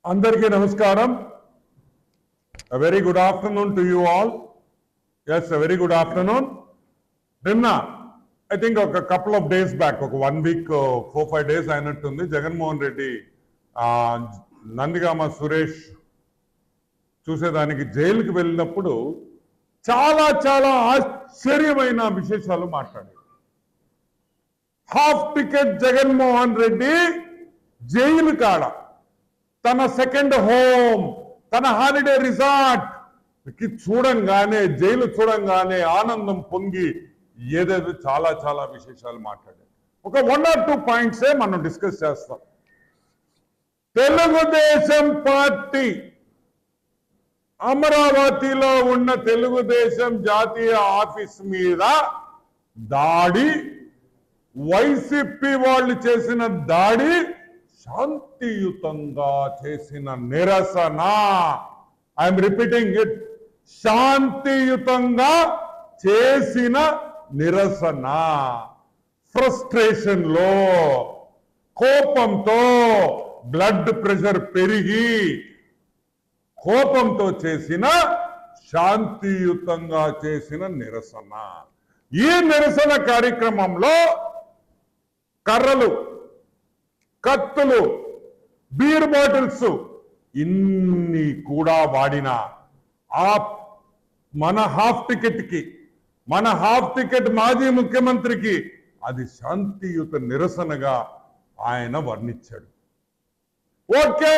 అందరికీ నమస్కారం. A very good afternoon to you all. Yes, a very good afternoon. నిన్న I think ఒక couple of days back, ఒక 1 week 4-5 days అయినట్టుంది, జగన్మోహన్ రెడ్డి నందిగామ సురేష్ చూసేదానికి జైలుకి వెళ్ళినప్పుడు చాలా చాలా ఆశ్చర్యమైన విశేషాలు మాట్లాడారు. Half ticket Jaganmohan Reddy jail కాడ తన సెకండ్ హోమ్, తన హాలిడే రిసార్ట్ చూడంగానే, జైలు చూడంగానే ఆనందం పొంగి ఏదేదో చాలా చాలా విశేషాలు మాట్లాడారు. ఒక 1 or 2 పాయింట్సే మనం డిస్కస్ చేస్తాం. తెలుగుదేశం పార్టీ అమరావతిలో ఉన్న తెలుగుదేశం జాతీయ ఆఫీస్ మీద దాడి, వైసీపీ వాళ్ళు చేసిన దాడి శాంతియుతంగా చేసిన నిరసన. ఐఎమ్ రిపీటింగ్ ఇట్, శాంతియుతంగా చేసిన నిరసన. ఫ్రస్ట్రేషన్ లో, కోపంతో, బ్లడ్ ప్రెషర్ పెరిగి కోపంతో చేసిన, శాంతియుతంగా చేసిన నిరసన. ఈ నిరసన కార్యక్రమంలో కర్రలు, కత్తులు, బీర్ బాటిల్స్ ఇన్ని కూడా వాడిన ఆ మన హాఫ్ టికెట్ మాజీ ముఖ్యమంత్రికి అది శాంతియుత నిరసనగా ఆయన వర్ణించాడు. ఓకే,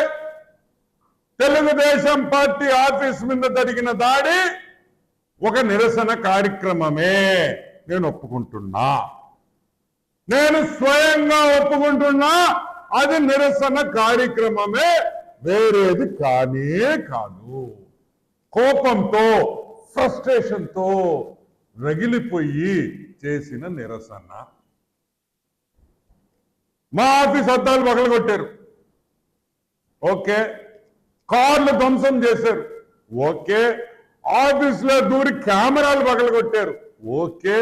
తెలుగుదేశం పార్టీ ఆఫీస్ మీద జరిగిన దాడి ఒక నిరసన కార్యక్రమమే, నేను ఒప్పుకుంటున్నా, నేను స్వయంగా ఒప్పుకుంటున్నా. అది నిరసన కార్యక్రమమే, వేరేది కానే కాదు. కోపంతో, ఫ్రస్ట్రేషన్తో రగిలిపోయి చేసిన నిరసన. మా ఆఫీస్ అద్దాలు పగలగొట్టారు, ఓకే. కార్లు ధ్వంసం చేశారు, ఓకే. ఆఫీసులో దూరి కెమెరాలు పగలగొట్టారు, ఓకే.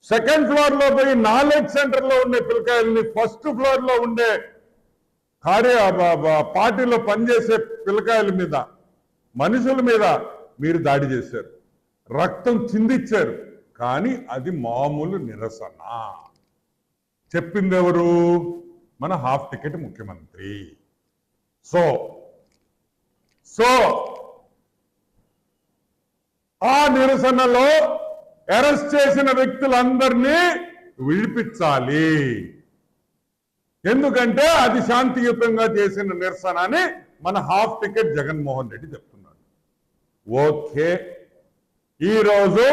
సెకండ్ ఫ్లోర్ లో పోయి నాలెడ్జ్ సెంటర్ లో ఉండే పిల్లకాయల్ని ఫస్ట్ ఫ్లోర్ లో ఉండే పార్టీలో పనిచేసే పిల్లకాయల మీద, మనుషుల మీద మీరు దాడి చేశారు, రక్తం చిందిచ్చారు. కానీ అది మామూలు నిరసన. చెప్పింది ఎవరు? మన హాఫ్ టికెట్ ముఖ్యమంత్రి. సో ఆ నిరసనలో అరెస్ట్ చేసిన వ్యక్తులందరినీ విడిపించాలి. ఎందుకంటే అది శాంతియుతంగా చేసిన నిరసన అని మన హాఫ్ టికెట్ జగన్మోహన్ రెడ్డి చెప్తున్నాడు. ఓకే, ఈరోజు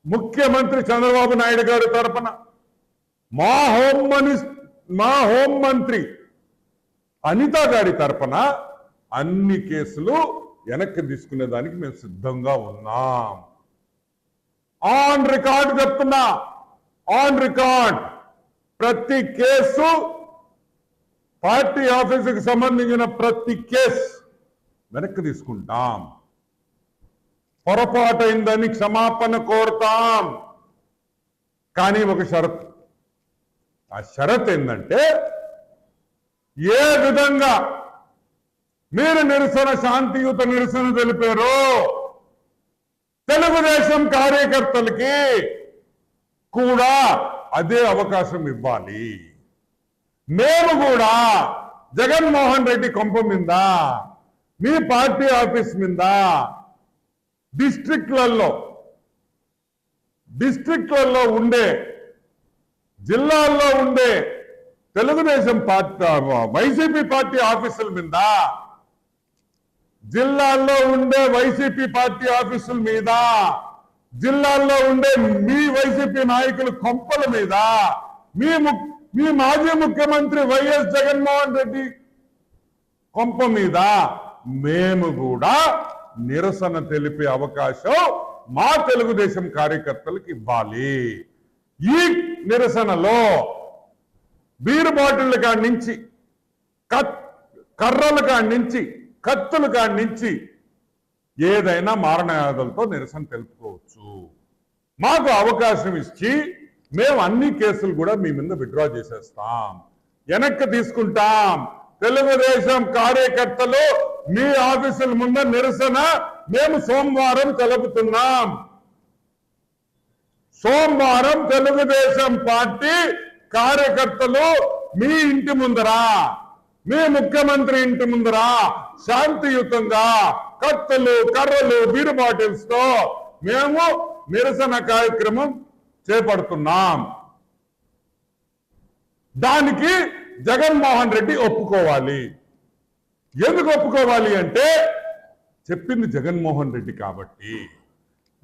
ముఖ్యమంత్రి చంద్రబాబు నాయుడు గారి తరపున మా హోం మంత్రి అనిత గారి తరపున అన్ని కేసులు వెనక్కి తీసుకునే దానికి మేము సిద్ధంగా ఉన్నాం. ఆన్ రికార్డ్ చెప్తున్నా, ఆన్ రికార్డ్, ప్రతి కేసు, పార్టీ ఆఫీసుకి సంబంధించిన ప్రతి కేసు వెనక్కి తీసుకుంటాం. పొరపాటైందని క్షమాపణ కోరుతాం. కానీ ఒక షరతు. ఆ షరత్ ఏంటంటే, ఏ విధంగా మీరు శాంతియుత నిరసన తెలిపారో తెలుగుదేశం కార్యకర్తలకి కూడా అదే అవకాశం ఇవ్వాలి. మేము కూడా జగన్మోహన్ రెడ్డి కొంప మీద, మీ పార్టీ ఆఫీస్ మీద, డిస్ట్రిక్ట్లలో ఉండే, జిల్లాల్లో ఉండే తెలుగుదేశం పార్టీ, వైసీపీ పార్టీ ఆఫీసుల మీద, జిల్లాల్లో ఉండే వైసీపీ పార్టీ ఆఫీసుల మీద, జిల్లాల్లో ఉండే మీ వైసీపీ నాయకుల కొంపల మీద, మీ మాజీ ముఖ్యమంత్రి వైఎస్ జగన్మోహన్ రెడ్డి కొంప మీద మేము కూడా నిరసన తెలిపే అవకాశం మా తెలుగుదేశం కార్యకర్తలకు ఇవ్వాలి. ఈ నిరసనలో బీరు బాటిళ్ళ కాడి నుంచి, కర్రల కాడి నుంచి, కత్తుల కాడి నుంచి ఏదైనా మారణాయుధాలతో నిరసన తెలుపుకోవచ్చు. మాకు అవకాశం ఇచ్చి మేము అన్ని కేసులు కూడా మీ మీద విత్డ్రా చేసేస్తాం, వెనక్కి తీసుకుంటాం. తెలుగుదేశం కార్యకర్తలు మీ ఆఫీసుల ముందు నిరసన మేము సోమవారం తెలుపుతున్నాం. సోమవారం తెలుగుదేశం పార్టీ కార్యకర్తలు మీ ఇంటి ముందరా, మీ ముఖ్యమంత్రి ఇంటి ముందరా శాంతియుతంగా కత్తులు, కర్రలు, బీరు బాటిల్స్ తో మేము నిరసన కార్యక్రమం చేపడుతున్నాం. దానికి జగన్మోహన్ రెడ్డి ఒప్పుకోవాలి. ఎందుకు ఒప్పుకోవాలి అంటే చెప్పింది జగన్మోహన్ రెడ్డి కాబట్టి.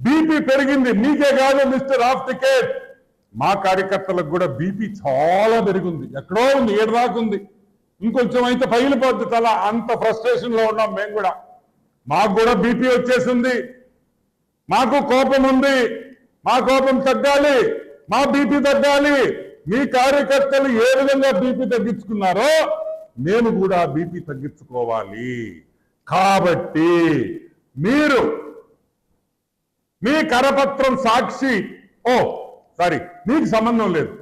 బీపీ పెరిగింది, మీకే కాదు మిస్టర్ ఆఫ్ టికెట్, మా కార్యకర్తలకు కూడా బీపీ చాలా పెరిగింది. ఎక్కడో ఉంది, 7 దాకా ఉంది. ఇంకొంచెం అయితే పగిలిపోద్ది తల, అంత ఫ్రస్ట్రేషన్ లో ఉన్నాం మేము కూడా. మాకు కూడా బీపీ వచ్చేసింది, మాకు కోపం ఉంది. మా కోపం తగ్గాలి, మా బీపీ తగ్గాలి. మీ కార్యకర్తలు ఏ విధంగా బీపీ తగ్గించుకున్నారో మేము కూడా బీపీ తగ్గించుకోవాలి. కాబట్టి మీరు మీ కరపత్రం సాక్షి, మీకు సంబంధం లేదు,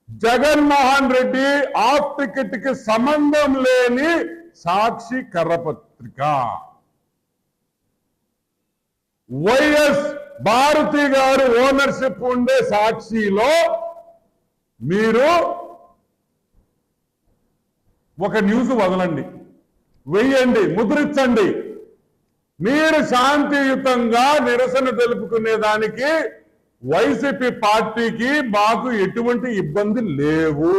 జగన్మోహన్ రెడ్డి ఆఫ్ టికెట్ కి సంబంధం లేని సాక్షి కరపత్రిక, వైఎస్ భారతి గారు ఓనర్షిప్ ఉండే సాక్షిలో మీరు ఒక న్యూస్ వదలండి, వెయ్యండి, ముద్రించండి. మీరు శాంతియుతంగా నిరసన తెలుపుకునేదానికి వైసీపీ పార్టీకి మాకు ఎటువంటి ఇబ్బంది లేవు.